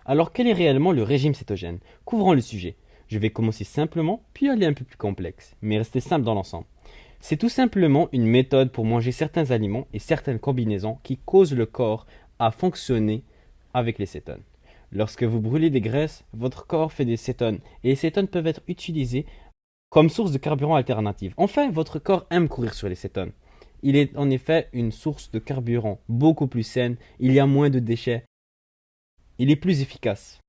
Alors quel est réellement le régime cétogène? Couvrons le sujet. Je vais commencer simplement, puis aller un peu plus complexe, mais rester simple dans l'ensemble. C'est tout simplement une méthode pour manger certains aliments et certaines combinaisons qui causent le corps à fonctionner avec les cétones. Lorsque vous brûlez des graisses, votre corps fait des cétones et les cétones peuvent être utilisées comme source de carburant alternatif. Enfin, votre corps aime courir sur les cétones. Il est en effet une source de carburant beaucoup plus saine, il y a moins de déchets, il est plus efficace.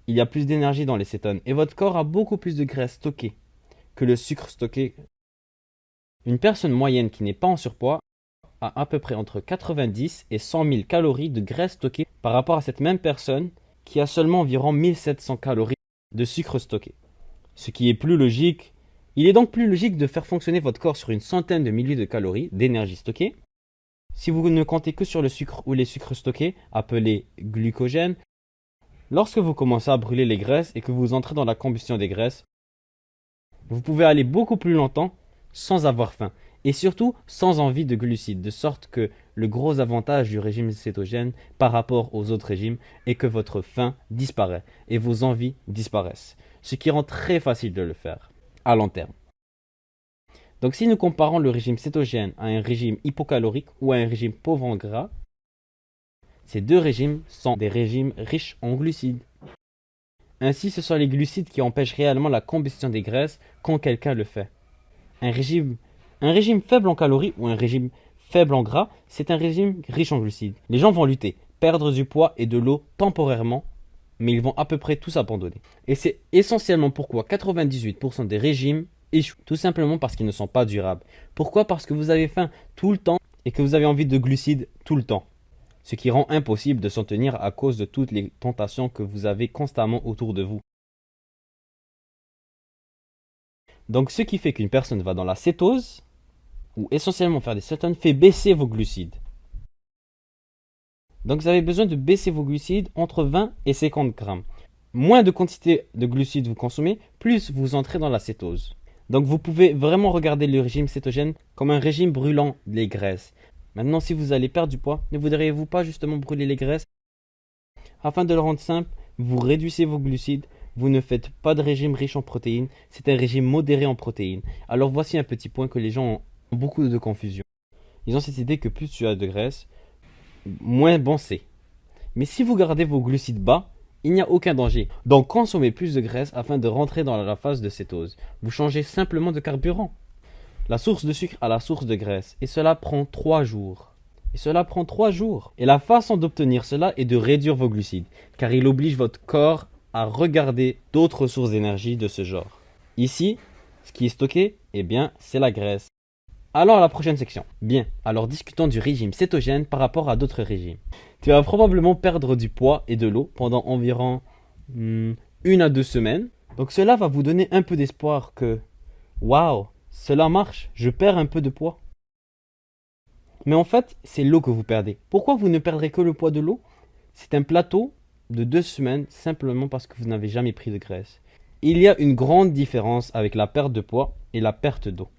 Il y a plus d'énergie dans les cétones et votre corps a beaucoup plus de graisse stockée que le sucre stocké. Une personne moyenne qui n'est pas en surpoids a à peu près entre 90 et 100 000 calories de graisse stockée par rapport à cette même personne qui a seulement environ 1700 calories de sucre stocké. Ce qui est plus logique, il est donc plus logique de faire fonctionner votre corps sur une centaine de milliers de calories d'énergie stockée. Si vous ne comptez que sur le sucre ou les sucres stockés, appelés glucogène, lorsque vous commencez à brûler les graisses et que vous entrez dans la combustion des graisses, vous pouvez aller beaucoup plus longtemps sans avoir faim et surtout sans envie de glucides, de sorte que le gros avantage du régime cétogène par rapport aux autres régimes est que votre faim disparaît et vos envies disparaissent, ce qui rend très facile de le faire à long terme. Donc si nous comparons le régime cétogène à un régime hypocalorique ou à un régime pauvre en gras, ces deux régimes sont des régimes riches en glucides. Ainsi, ce sont les glucides qui empêchent réellement la combustion des graisses quand quelqu'un le fait. Un régime, un régime faible en calories ou un régime faible en gras, c'est un régime riche en glucides. Les gens vont lutter, perdre du poids et de l'eau temporairement, mais ils vont à peu près tous abandonner. Et c'est essentiellement pourquoi 98% des régimes échouent, tout simplement parce qu'ils ne sont pas durables. Pourquoi? Parce que vous avez faim tout le temps et que vous avez envie de glucides tout le temps. Ce qui rend impossible de s'en tenir à cause de toutes les tentations que vous avez constamment autour de vous. Donc ce qui fait qu'une personne va dans la cétose, ou essentiellement faire des cétones, fait baisser vos glucides. Donc vous avez besoin de baisser vos glucides entre 20 et 50 grammes. Moins de quantité de glucides vous consommez, plus vous entrez dans la cétose. Donc vous pouvez vraiment regarder le régime cétogène comme un régime brûlant les graisses. Maintenant, si vous allez perdre du poids, ne voudriez-vous pas justement brûler les graisses? Afin de le rendre simple, vous réduisez vos glucides, vous ne faites pas de régime riche en protéines, c'est un régime modéré en protéines. Alors voici un petit point que les gens ont beaucoup de confusion. Ils ont cette idée que plus tu as de graisse, moins bon c'est. Mais si vous gardez vos glucides bas, il n'y a aucun danger. Donc consommez plus de graisse afin de rentrer dans la phase de cétose. Vous changez simplement de carburant. La source de sucre à la source de graisse. Et cela prend 3 jours. Et la façon d'obtenir cela est de réduire vos glucides, car il oblige votre corps à regarder d'autres sources d'énergie de ce genre. Ici, ce qui est stocké, eh bien, c'est la graisse. Alors, la prochaine section. Bien, alors discutons du régime cétogène par rapport à d'autres régimes. Tu vas probablement perdre du poids et de l'eau pendant environ 1 à 2 semaines. Donc cela va vous donner un peu d'espoir que, waouh, cela marche, je perds un peu de poids. Mais en fait, c'est l'eau que vous perdez. Pourquoi vous ne perdrez que le poids de l'eau? C'est un plateau de 2 semaines simplement parce que vous n'avez jamais pris de graisse. Il y a une grande différence avec la perte de poids et la perte d'eau.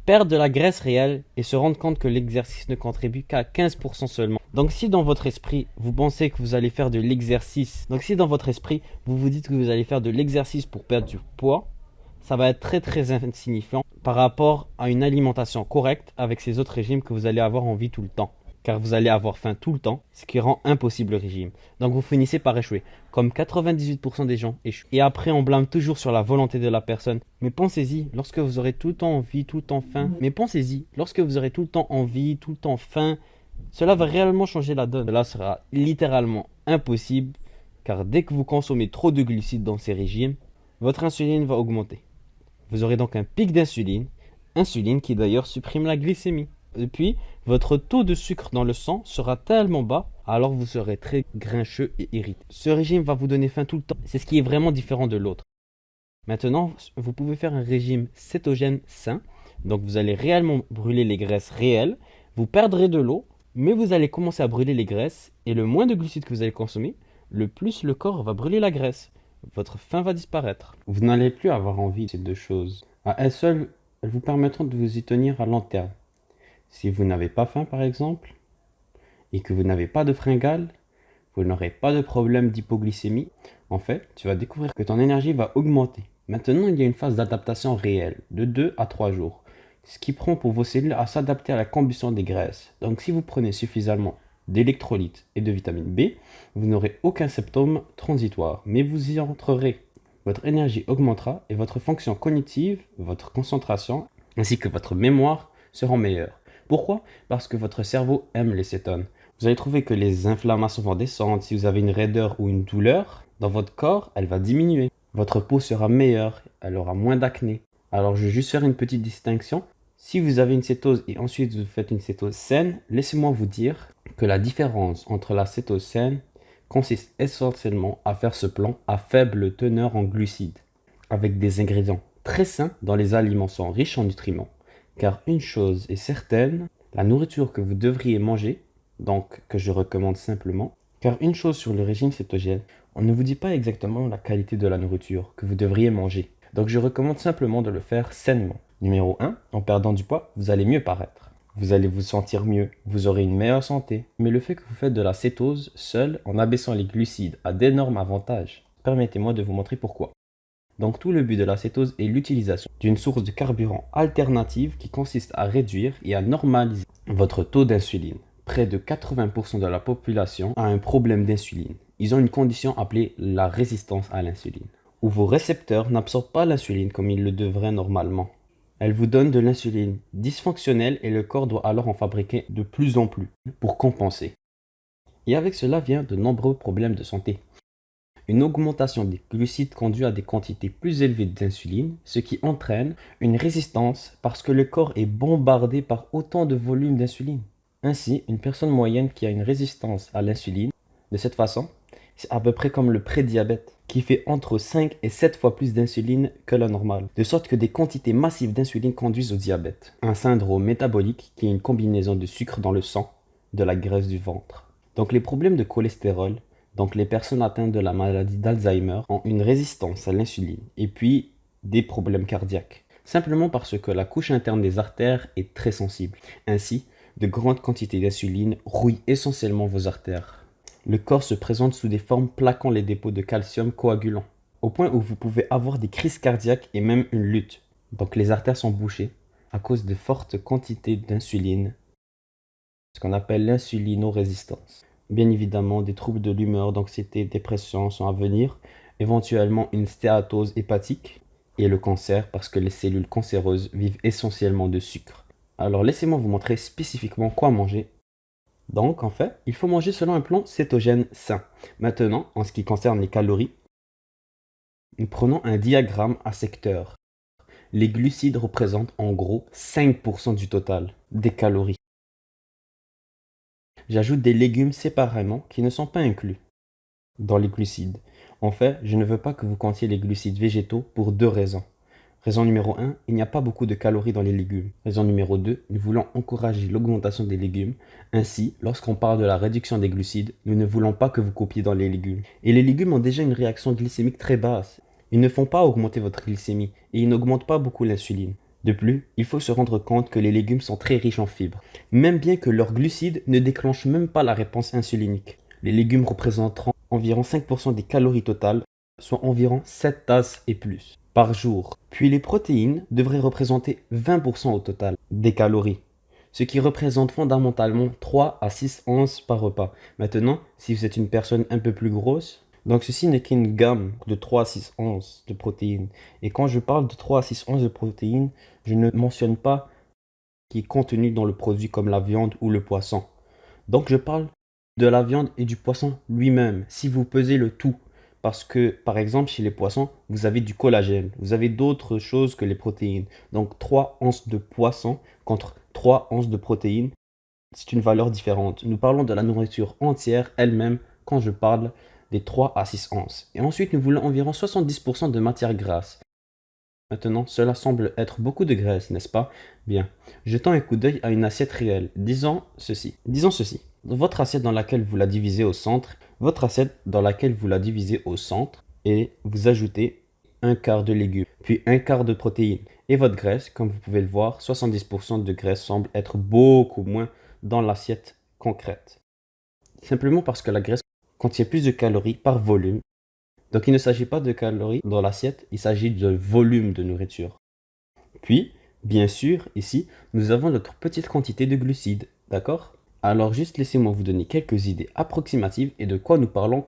Perdre de la graisse réelle et se rendre compte que l'exercice ne contribue qu'à 15% seulement. Donc si dans votre esprit, vous pensez que vous allez faire de l'exercice, donc si dans votre esprit, vous vous dites que vous allez faire de l'exercice pour perdre du poids, ça va être très très insignifiant par rapport à une alimentation correcte avec ces autres régimes que vous allez avoir envie tout le temps. Car vous allez avoir faim tout le temps, ce qui rend impossible le régime. Donc vous finissez par échouer, comme 98% des gens échouent. Et après on blâme toujours sur la volonté de la personne. Mais pensez-y, lorsque vous aurez tout le temps envie, tout le temps faim, tout le temps faim, cela va réellement changer la donne. Cela sera littéralement impossible, car dès que vous consommez trop de glucides dans ces régimes, votre insuline va augmenter. Vous aurez donc un pic d'insuline, insuline qui d'ailleurs supprime la glycémie. Et puis, votre taux de sucre dans le sang sera tellement bas, alors vous serez très grincheux et irrité. Ce régime va vous donner faim tout le temps. C'est ce qui est vraiment différent de l'autre. Maintenant, vous pouvez faire un régime cétogène sain. Donc, vous allez réellement brûler les graisses réelles. Vous perdrez de l'eau, mais vous allez commencer à brûler les graisses. Et le moins de glucides que vous allez consommer, le plus le corps va brûler la graisse. Votre faim va disparaître. Vous n'allez plus avoir envie de ces deux choses. À elles seules, elles vous permettront de vous y tenir à long terme. Si vous n'avez pas faim, par exemple, et que vous n'avez pas de fringales, Vous n'aurez pas de problème d'hypoglycémie. En fait, tu vas découvrir que ton énergie va augmenter. Maintenant, il y a une phase d'adaptation réelle, de 2 à 3 jours, ce qui prend pour vos cellules à s'adapter à la combustion des graisses. Donc si vous prenez suffisamment d'électrolytes et de vitamine B, vous n'aurez aucun symptôme transitoire, mais vous y entrerez. Votre énergie augmentera et votre fonction cognitive, votre concentration, ainsi que votre mémoire seront meilleures. Pourquoi? Parce que votre cerveau aime les cétones. Vous allez trouver que les inflammations vont descendre. Si vous avez une raideur ou une douleur dans votre corps, elle va diminuer. Votre peau sera meilleure, elle aura moins d'acné. Alors je vais juste faire une petite distinction. Si vous avez une cétose et ensuite vous faites une cétose saine, laissez-moi vous dire que la différence entre la cétose saine consiste essentiellement à faire ce plan à faible teneur en glucides, avec des ingrédients très sains dont les aliments sont riches en nutriments. Car une chose est certaine, la nourriture que vous devriez manger, donc que je recommande simplement, car une chose sur le régime cétogène, on ne vous dit pas exactement la qualité de la nourriture que vous devriez manger. Donc je recommande simplement de le faire sainement. Numéro 1, en perdant du poids, vous allez mieux paraître. Vous allez vous sentir mieux, vous aurez une meilleure santé. Mais le fait que vous faites de la cétose seul en abaissant les glucides a d'énormes avantages. Permettez-moi de vous montrer pourquoi. Donc tout le but de la cétose est l'utilisation d'une source de carburant alternative qui consiste à réduire et à normaliser votre taux d'insuline. Près de 80% de la population a un problème d'insuline. Ils ont une condition appelée la résistance à l'insuline, où vos récepteurs n'absorbent pas l'insuline comme ils le devraient normalement. Elle vous donne de l'insuline dysfonctionnelle et le corps doit alors en fabriquer de plus en plus pour compenser. Et avec cela vient de nombreux problèmes de santé. Une augmentation des glucides conduit à des quantités plus élevées d'insuline, ce qui entraîne une résistance parce que le corps est bombardé par autant de volume d'insuline. Ainsi, une personne moyenne qui a une résistance à l'insuline, de cette façon, c'est à peu près comme le prédiabète, qui fait entre 5 et 7 fois plus d'insuline que la normale, de sorte que des quantités massives d'insuline conduisent au diabète, un syndrome métabolique qui est une combinaison de sucre dans le sang, de la graisse du ventre. Donc les problèmes de cholestérol, donc les personnes atteintes de la maladie d'Alzheimer ont une résistance à l'insuline, et puis des problèmes cardiaques, simplement parce que la couche interne des artères est très sensible. Ainsi, de grandes quantités d'insuline rouillent essentiellement vos artères. Le corps se présente sous des formes plaquant les dépôts de calcium coagulants, au point où vous pouvez avoir des crises cardiaques et même une lutte. Donc les artères sont bouchées à cause de fortes quantités d'insuline, ce qu'on appelle l'insulinorésistance. Bien évidemment, des troubles de l'humeur, d'anxiété, dépression sont à venir, éventuellement une stéatose hépatique et le cancer parce que les cellules cancéreuses vivent essentiellement de sucre. Alors laissez-moi vous montrer spécifiquement quoi manger. Donc en fait, il faut manger selon un plan cétogène sain. Maintenant, en ce qui concerne les calories, nous prenons un diagramme à secteur. Les glucides représentent en gros 5% du total des calories. J'ajoute des légumes séparément qui ne sont pas inclus dans les glucides. En fait, je ne veux pas que vous comptiez les glucides végétaux pour deux raisons. Raison numéro 1, il n'y a pas beaucoup de calories dans les légumes. Raison numéro 2, nous voulons encourager l'augmentation des légumes. Ainsi, lorsqu'on parle de la réduction des glucides, nous ne voulons pas que vous copiez dans les légumes. Et les légumes ont déjà une réaction glycémique très basse. Ils ne font pas augmenter votre glycémie et ils n'augmentent pas beaucoup l'insuline. De plus, il faut se rendre compte que les légumes sont très riches en fibres, même bien que leurs glucides ne déclenchent même pas la réponse insulinique. Les légumes représenteront environ 5% des calories totales, soit environ 7 tasses et plus par jour. Puis les protéines devraient représenter 20% au total des calories, ce qui représente fondamentalement 3 à 6 onces par repas. Maintenant, si vous êtes une personne un peu plus grosse, donc ceci n'est qu'une gamme de 3 à 6 onces de protéines. Et quand je parle de 3 à 6 onces de protéines, je ne mentionne pas ce qui est contenu dans le produit comme la viande ou le poisson. Donc je parle de la viande et du poisson lui-même, si vous pesez le tout. Parce que, par exemple, chez les poissons, vous avez du collagène, vous avez d'autres choses que les protéines. Donc 3 onces de poisson contre 3 onces de protéines, c'est une valeur différente. Nous parlons de la nourriture entière elle-même quand je parle des 3 à 6 onces. Et ensuite, nous voulons environ 70% de matière grasse. Maintenant, cela semble être beaucoup de graisse, n'est-ce pas? Bien. Jetons un coup d'œil à une assiette réelle. Disons ceci. Votre assiette dans laquelle vous la divisez au centre, et vous ajoutez un quart de légumes, puis un quart de protéines. Et votre graisse, comme vous pouvez le voir, 70% de graisse semble être beaucoup moins dans l'assiette concrète. Simplement parce que la graisse contient plus de calories par volume. Donc il ne s'agit pas de calories dans l'assiette, il s'agit de volume de nourriture. Puis, bien sûr, ici, nous avons notre petite quantité de glucides, d'accord? Alors juste laissez-moi vous donner quelques idées approximatives et de quoi nous parlons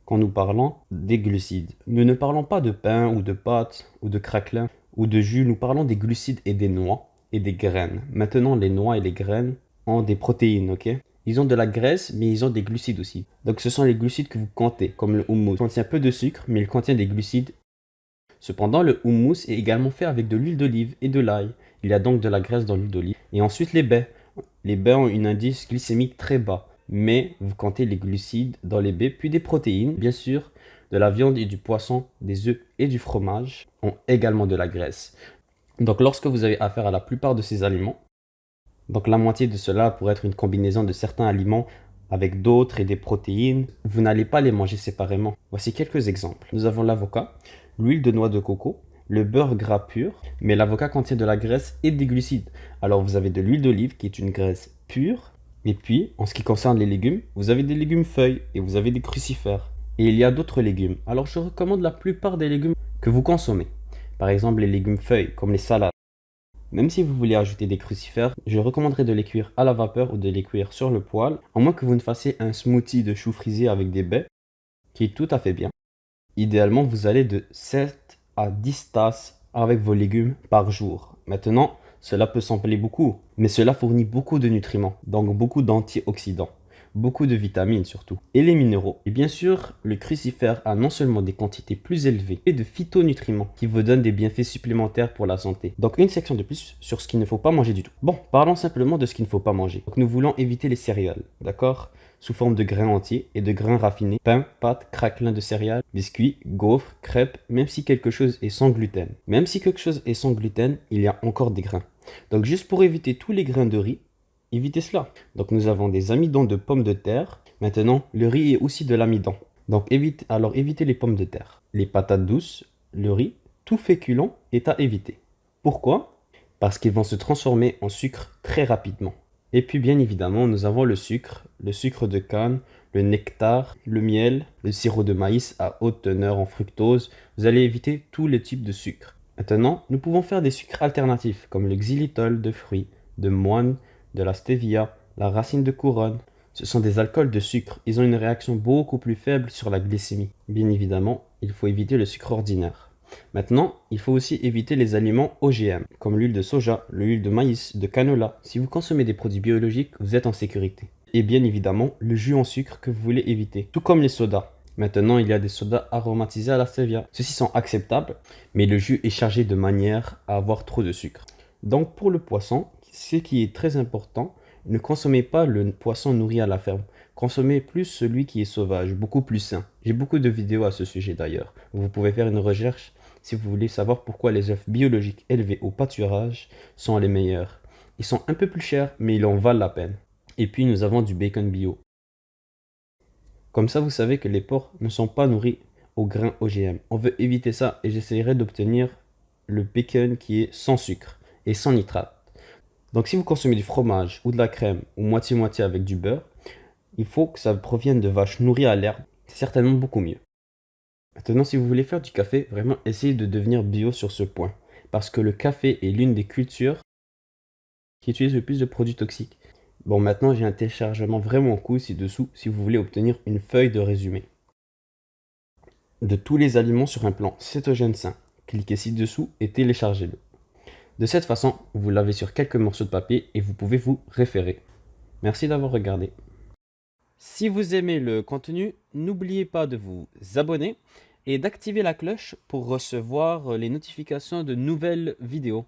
quand nous parlons des glucides. Nous ne parlons pas de pain ou de pâtes ou de craquelin ou de jus, nous parlons des glucides et des noix et des graines. Maintenant, les noix et les graines ont des protéines, ok? Ils ont de la graisse, mais ils ont des glucides aussi. Donc ce sont les glucides que vous comptez, comme le houmous. Il contient peu de sucre, mais il contient des glucides. Cependant, le houmous est également fait avec de l'huile d'olive et de l'ail. Il y a donc de la graisse dans l'huile d'olive. Et ensuite, les baies. Les baies ont un indice glycémique très bas, mais vous comptez les glucides dans les baies, puis des protéines, bien sûr, de la viande et du poisson, des œufs et du fromage ont également de la graisse. Donc lorsque vous avez affaire à la plupart de ces aliments, donc la moitié de cela pourrait être une combinaison de certains aliments avec d'autres et des protéines, vous n'allez pas les manger séparément. Voici quelques exemples. Nous avons l'avocat, l'huile de noix de coco, le beurre gras pur, mais l'avocat contient de la graisse et des glucides. Alors vous avez de l'huile d'olive qui est une graisse pure, et puis en ce qui concerne les légumes, vous avez des légumes feuilles et vous avez des crucifères. Et il y a d'autres légumes. Alors je recommande la plupart des légumes que vous consommez. Par exemple les légumes feuilles comme les salades. Même si vous voulez ajouter des crucifères, je recommanderais de les cuire à la vapeur ou de les cuire sur le poêle, à moins que vous ne fassiez un smoothie de choux frisés avec des baies, qui est tout à fait bien. Idéalement, vous allez de 7 à 10 tasses avec vos légumes par jour. Maintenant, cela peut sembler beaucoup, mais cela fournit beaucoup de nutriments, donc beaucoup d'antioxydants, beaucoup de vitamines surtout, et les minéraux. Et bien sûr, le crucifère a non seulement des quantités plus élevées et de phytonutriments qui vous donnent des bienfaits supplémentaires pour la santé. Donc une section de plus sur ce qu'il ne faut pas manger du tout. Bon, parlons simplement de ce qu'il ne faut pas manger. Donc nous voulons éviter les céréales, d'accord? Sous forme de grains entiers et de grains raffinés, pain, pâtes, craquelins de céréales, biscuits, gaufres, crêpes, même si quelque chose est sans gluten. Même si quelque chose est sans gluten, il y a encore des grains. Donc juste pour éviter tous les grains de riz, évitez cela. Donc nous avons des amidons de pommes de terre. Maintenant, le riz est aussi de l'amidon. Donc évitez les pommes de terre. Les patates douces, le riz, tout féculent est à éviter. Pourquoi? Parce qu'ils vont se transformer en sucre très rapidement. Et puis bien évidemment, nous avons le sucre de canne, le nectar, le miel, le sirop de maïs à haute teneur en fructose. Vous allez éviter tous les types de sucre. Maintenant, nous pouvons faire des sucres alternatifs comme le xylitol de fruits, de moine, de la stevia, la racine de couronne. Ce sont des alcools de sucre. Ils ont une réaction beaucoup plus faible sur la glycémie. Bien évidemment, il faut éviter le sucre ordinaire. Maintenant, il faut aussi éviter les aliments OGM, comme l'huile de soja, l'huile de maïs, de canola. Si vous consommez des produits biologiques, vous êtes en sécurité. Et bien évidemment, le jus en sucre que vous voulez éviter, tout comme les sodas. Maintenant, il y a des sodas aromatisés à la stevia. Ceux-ci sont acceptables, mais le jus est chargé de manière à avoir trop de sucre. Donc pour le poisson, ce qui est très important, ne consommez pas le poisson nourri à la ferme. Consommez plus celui qui est sauvage, beaucoup plus sain. J'ai beaucoup de vidéos à ce sujet d'ailleurs. Vous pouvez faire une recherche si vous voulez savoir pourquoi les œufs biologiques élevés au pâturage sont les meilleurs. Ils sont un peu plus chers, mais ils en valent la peine. Et puis nous avons du bacon bio. Comme ça, vous savez que les porcs ne sont pas nourris aux grains OGM. On veut éviter ça et j'essaierai d'obtenir le bacon qui est sans sucre et sans nitrate. Donc si vous consommez du fromage ou de la crème ou moitié-moitié avec du beurre, il faut que ça provienne de vaches nourries à l'herbe. C'est certainement beaucoup mieux. Maintenant, si vous voulez faire du café, vraiment essayez de devenir bio sur ce point. Parce que le café est l'une des cultures qui utilise le plus de produits toxiques. Bon, maintenant j'ai un téléchargement vraiment cool ci-dessous si vous voulez obtenir une feuille de résumé de tous les aliments sur un plan cétogène sain. Cliquez ci-dessous et téléchargez-le. De cette façon, vous l'avez sur quelques morceaux de papier et vous pouvez vous référer. Merci d'avoir regardé. Si vous aimez le contenu, n'oubliez pas de vous abonner et d'activer la cloche pour recevoir les notifications de nouvelles vidéos.